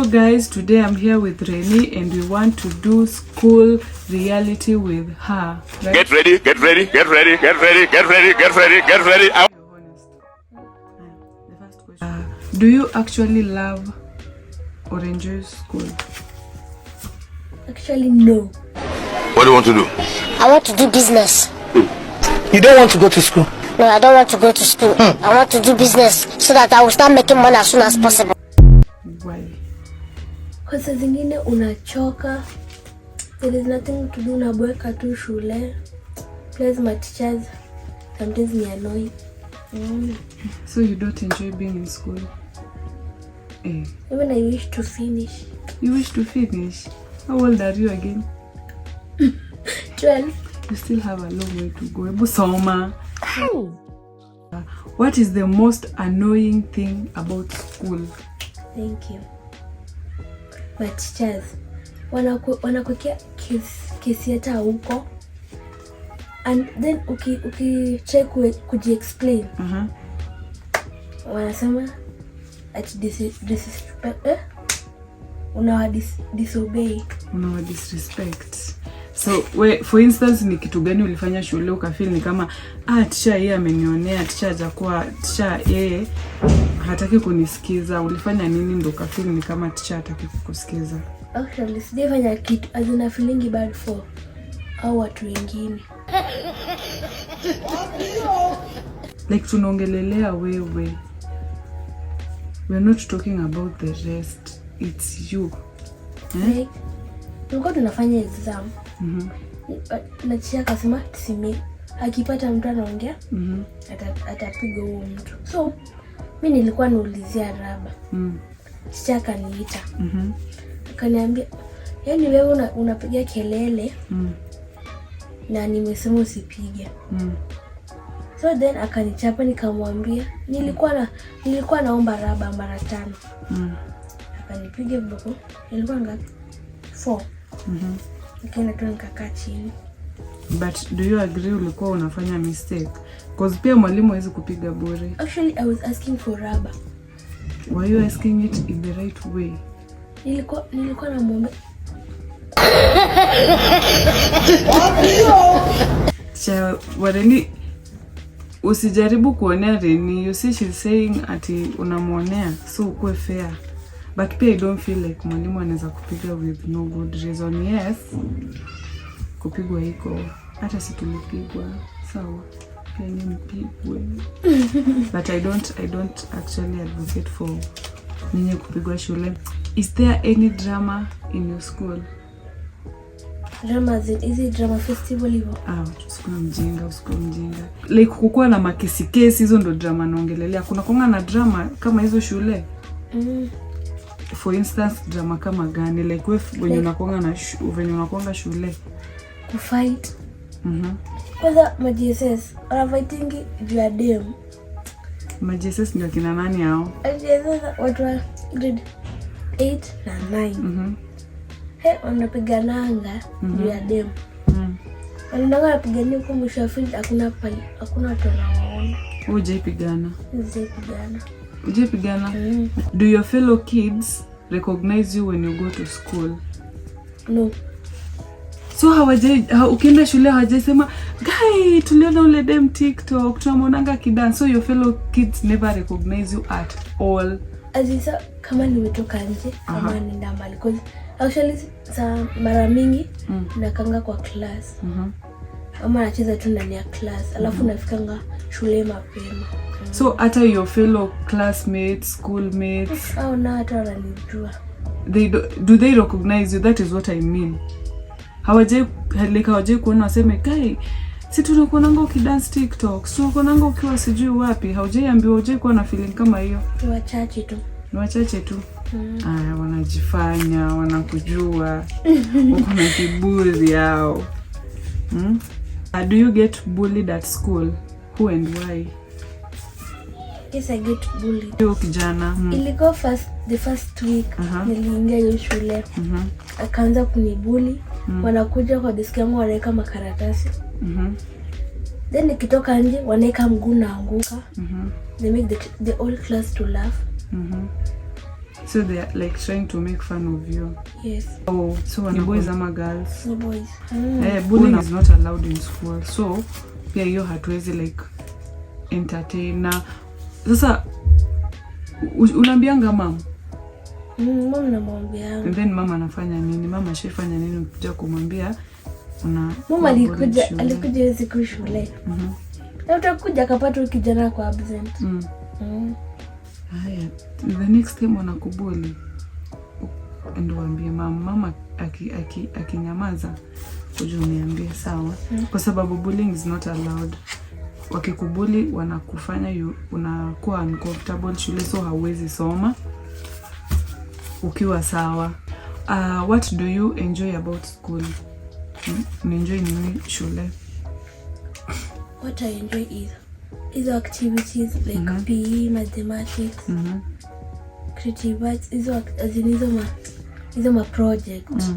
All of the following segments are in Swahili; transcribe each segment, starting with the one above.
guys, today I'm here with Renny and we want to do school reality with her. Right? Get ready, get ready, get ready, get ready, get ready, get ready, get ready. The first question. Do you actually love Orange Juice School? Actually, no. What do you want to do? I want to do business. You don't want to go to school? No, I don't want to go to school. I want to do business so that I will start making money as soon as possible. Why? Kwa saa zingine unachoka. There is nothing to do, unaboeka tu shule. Plus my teachers sometimes me annoy. So you don't enjoy being in school? Eh. Even I wish to finish. You wish to finish? How old are you again? 12. You still have a long way to go. Ebu soma. What is the most annoying thing about school? Thank you. My teachers wanakuwekea kesi hata huko, and then try kuji-explain. Wanasema at disobey. Unawa disrespect. So for instance, ni kitu gani ulifanya shule ukafeel ni kama teacher yeye amenionea, teacher hajakuwa, teacher yeye hataki kunisikiza? Ulifanya nini ndo ukafeel ni kama teacher hataki kukusikiza? Actually, sijafanya kitu, azina feeling bad for au watu wengine. Like tunaongelelea wewe. We're not talking about the rest. It's you. Like, tulikuwa tunafanya exam. Na teacher akasema tisimi akipata mtu anaongea atapiga huo mtu. So mimi nilikuwa naulizia raba. Teacher akaniita. Akaniambia, yaani wewe unapiga kelele na nimesema usipige. So then akanichapa, nikamwambia nilikuwa naomba raba mara 5. Akanipiga boko. Nilikuwa ngapi? 4. Nikaenda tu nikakaa chini. But do you agree ulikuwa unafanya mistake? Because pia mwalimu hawezi kupiga bure. Actually, I was asking for rubber. Were you asking it in the right way? Nilikuwa namwomba. Wareni, usijaribu kuonea Renny. You see she's saying ati unamuonea, so ukue fair. But pia I don't feel like mwalimu anaweza kupiga with no good reason. Yes, kupigwa iko, hata si tulipigwa, sawa, pia ni mpigwe. But I don't actually advocate for ninyi kupigwa shule. Is there any drama in your school? Drama is it drama festival hivyo? Usikue mjinga. Like kukua na makesi hizo ndo drama naongelelea. Kuna konga na drama kama hizo shule? For instance, drama kama gani? Like when unakuanga shule kufight. Kwanza ma-JSS wanafightingi juu ya dem. Ma-JSS ndio kina nani hao? Ma-JSS watu wa grade 8 na 9. Wanapigananga juu ya dem. Wanaenda kupigania huko mwisho wa field, hakuna watu wanawaona. Hujaipigana? Hujaipigana. Do your fellow kids recognize you when you go to school? No. So ukienda shule hawajasema, guy, tuliona ule dem TikTok, tunamwonanga kidance. So your fellow kids never recognize you at all? Azisa kama nimetoka nje, kama nenda mbali. Because actually mara mingi nakanga kwa class. Ama nacheza tu ndani ya class. Alafu nafikanga shule mapema. So hata your fellow classmates, schoolmates, na hata wananijua. Do they recognize you? That is what I mean. Hawajai kuona waseme, guy, si tunakuonanga ukidance TikTok, si tunakuonanga ukiwa sijui wapi. Hawajai kuwa na feeling kama hiyo? Ni wachache tu. Wanajifanya, wanakujua. Uko na kiburi yao. Do you get bullied at school? Who and why? Yes, I get bullied. Yo kijana. Ilikuwa the first week niliingia hiyo shule. Akaanza kunibully. Wanakuja kwa desk yangu wanaweka makaratasi. Then nikitoka nje wanaweka mguu naanguka. They make the whole class to laugh. So they are like trying to make fun of you. Yes. Oh, so ni boys ama girls? Ni boys. Bullying is not allowed in school. So pia hiyo hatuwezi like entertain. Na sasa unaambianga mama? Mama namwambia. And then mama anafanya nini? Mama shefanya nini ukija kumwambia mama alikuja siku shule. Na utakuja akapata kijana kwa absent. Haya, the next time wanakubuli ndio waambie mama akinyamaza kuja uniambie sawa. Kwa sababu bullying is not allowed. Wakikubuli wanakufanya unakuwa uncomfortable shule, so hauwezi soma ukiwa sawa. What do you enjoy about school? Enjoy nini shule? What I enjoy is activities like PE, mathematics, creative arts, hizo ma projects.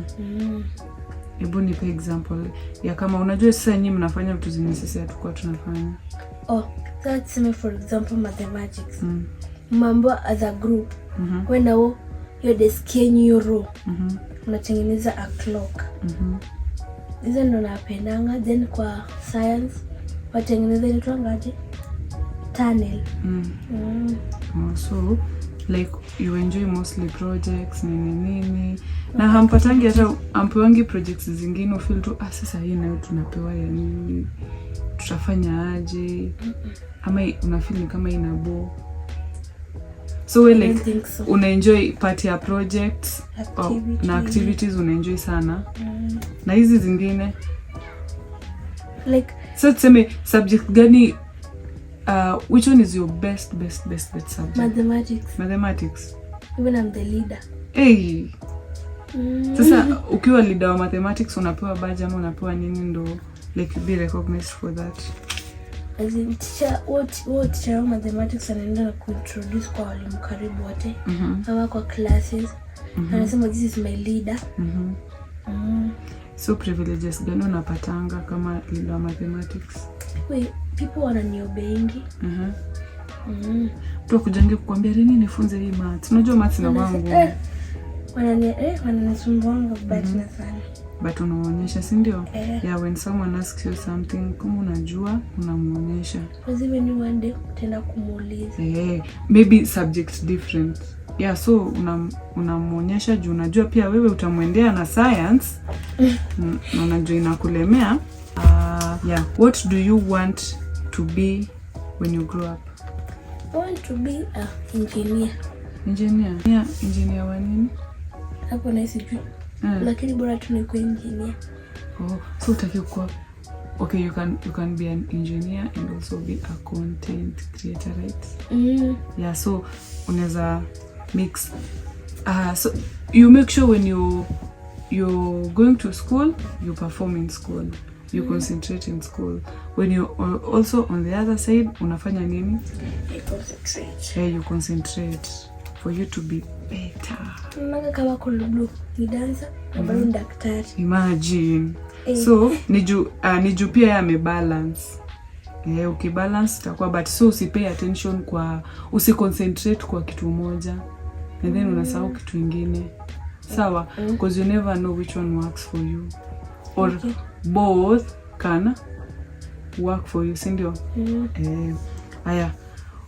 Hebu nipe example ya kama unajua sasa nyinyi mnafanya vitu zingine sisi hatakuwa tunafanya. That's me for example mathematics. Mambo as a group. When your desk yenyu row. Unatengeneza a clock. Hizo ndo napendanga. Then kwa science watengeneza inaitwa ngaje? Tunnel. So like you enjoy mostly projects nini na hampatangi hata ampewangi projects zingine ufeel tu sasa hii nayo tunapewa ya nini, tutafanya aje? Ama unafeel kama inabo? So we like una enjoy part ya projects na activities una enjoy sana. Na hizi zingine like so tuseme subject gani, which one is your best subject? Mathematics. Even I'm the leader. Hey. Sasa ukiwa leader wa mathematics unapewa badge ama unapewa nini ndo like be recognized for that? As in teacher, what teacher wa mathematics anaenda kuintroduce kwa walimu karibu wote. Ama kwa classes. Anasema this is my leader. So privileges gani unapatanga kama leader wa mathematics? People wananiobeingi. Kujange kukwambia Renny nifunze hii maths. Unajua maths na wangu. Wananisumbanga but na sana. But unaonyesha, si ndio? Yeah, when someone asks you something, kama unajua unamuonyesha. Lazima ni one day tena kumuuliza. Maybe subject different. Yeah, so unamuonyesha juu unajua pia wewe utamwendea na science. Na unajua inakulemea. Yeah, what do you want to be when you grow up? I want to be an engineer. Engineer wa nini? Hapo na sijui. Lakini bora tu ni kuwa engineer. So utaki kuwa okay, you can be an engineer and also be a content creator, right? Yeah, so unaweza mix. So you make sure when you're going to school, you perform in school. You concentrate in school. When you also on the other side, unafanya nini? You concentrate. Yeah, you concentrate for you to be better. Manga kama kulublu, ni dancer, na bado daktari. Imagine. So, niju pia ya mebalance. Ukibalance itakuwa, but so usipay attention kwa, usiconcentrate kwa kitu moja. And then unasahau kitu ingine. Sawa? Because you never know which one works for you. Or both can work for you, sindio? Aya.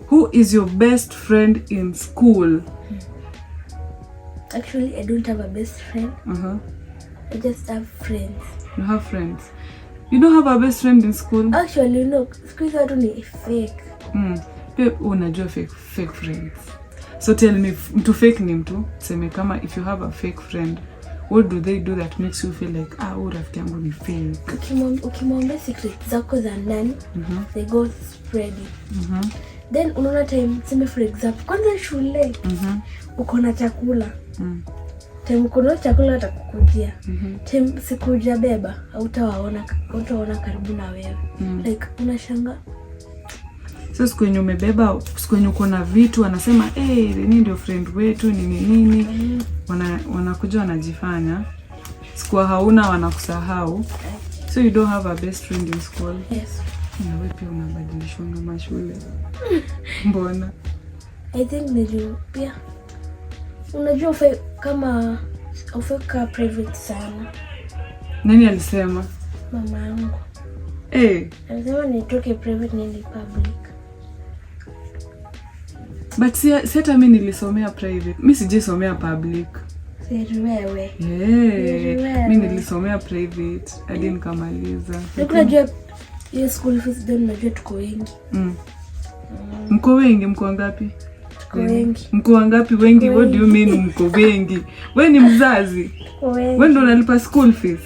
Who is your best friend in school? Actually, I don't have a best friend. I just have friends. You have friends? You don't have a best friend in school? Actually, no. School watu ni fake. Pia unajua fake friends. So tell me, mtu fake ni mtu? Seme kama if you have a fake friend, what do they do that makes you feel like rafiki yangu ni fake? Ukimwambia secret zako za ndani, they go spread it. Then unaona time, seme for example, kwanza shule, uko na chakula. Time uko na chakula atakukujia. Time sikuja beba, hautawaona karibu na wewe. Like unashanga. So siku yenye umebeba, siku yenye uko na vitu, wanasema Renny ndio friend wetu nini. Wanakuja wanajifanya. Siku hauna wanakusahau. So you don't have a best friend in school? Yes. Na wewe pia unabadilishwa na mashule. Mbona? I think ndio pia unajua kama ufeka private sana. Nani alisema? Mama yangu. Alisema nitoke private niende public. But si hata mimi nilisomea private. Mimi sijisomea public. Wewe. Mimi nilisomea private hadi nikamaliza. Unajua hiyo school fees ndio unajua tuko wengi. Mko wengi, mko wangapi? Tuko wengi. Mko wangapi wengi? What do you mean mko wengi? Wewe ni mzazi. Wewe ndio unalipa school fees.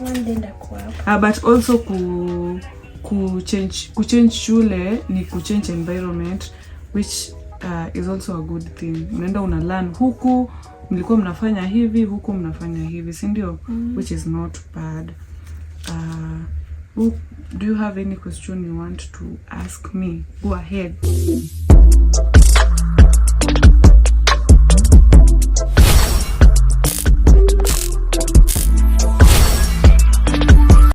One day ndakuwa hapo. But also change shule ni change environment, which is also a good thing. Unaenda una learn huku mlikuwa mnafanya hivi, huku mnafanya hivi, si ndio? Which is not bad. Do you have any question you want to ask me? Go ahead.